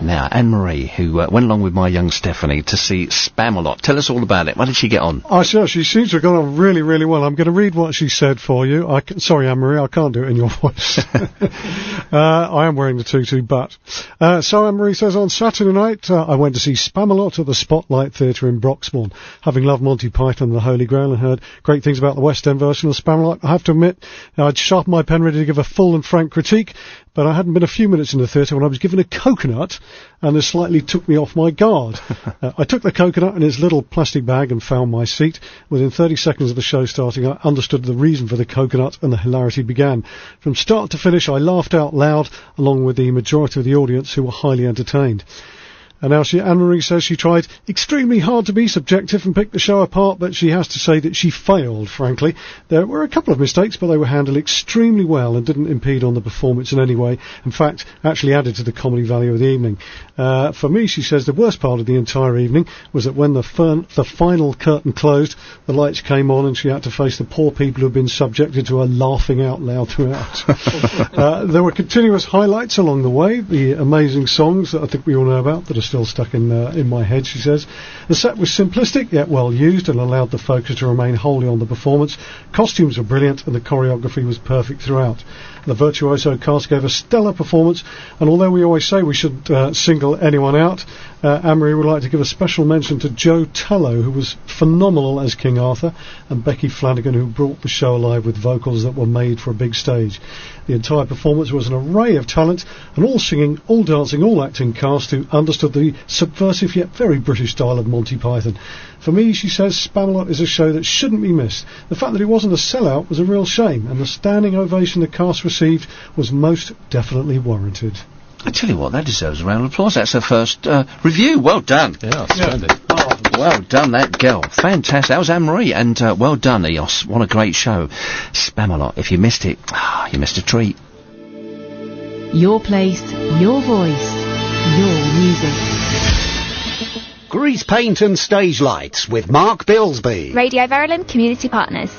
Now, Anne-Marie, who went along with my young Stephanie to see Spamalot. Tell us all about it. How did she get on? She seems to have gone on really, really well. I'm going to read what she said for you. Sorry, Anne-Marie, I can't do it in your voice. I am wearing the tutu, but... so Anne-Marie says, on Saturday night, I went to see Spamalot at the Spotlight Theatre in Broxbourne. Having loved Monty Python and the Holy Grail and heard great things about the West End version of Spamalot, I have to admit, I'd sharpened my pen ready to give a full and frank critique, but I hadn't been a few minutes in the theatre when I was given a coconut, and this slightly took me off my guard. I took the coconut in its little plastic bag and found my seat. Within 30 seconds of the show starting, I understood the reason for the coconut, and the hilarity began. From start to finish, I laughed out loud, along with the majority of the audience, who were highly entertained. And now Anne-Marie says she tried extremely hard to be subjective and pick the show apart, but she has to say that she failed, frankly. There were a couple of mistakes, but they were handled extremely well and didn't impede on the performance in any way. In fact, actually added to the comedy value of the evening. For me, she says, the worst part of the entire evening was that when the final curtain closed, the lights came on and she had to face the poor people who had been subjected to her laughing out loud throughout. There were continuous highlights along the way, the amazing songs that I think we all know about that are still stuck in my head, she says. The set was simplistic yet well used and allowed the focus to remain wholly on the performance. Costumes were brilliant and the choreography was perfect throughout. The virtuoso cast gave a stellar performance, and although we always say we shouldn't single anyone out, Anne-Marie would like to give a special mention to Joe Tello, who was phenomenal as King Arthur, and Becky Flanagan, who brought the show alive with vocals that were made for a big stage. The entire performance was an array of talent, an all singing, all dancing, all acting cast who understood the subversive yet very British style of Monty Python. For me, she says, Spamalot is a show that shouldn't be missed. The fact that it wasn't a sellout was a real shame, and the standing ovation the cast received was most definitely warranted. I tell you what, that deserves a round of applause. That's her first review. Well done. Yeah, splendid. Oh, well done, that girl. Fantastic. That was Anne-Marie, and well done, Eos. What a great show. Spamalot. If you missed it, you missed a treat. Your place, your voice, your music. Grease paint and stage lights with Mark Bilsby. Radio Verulam Community Partners.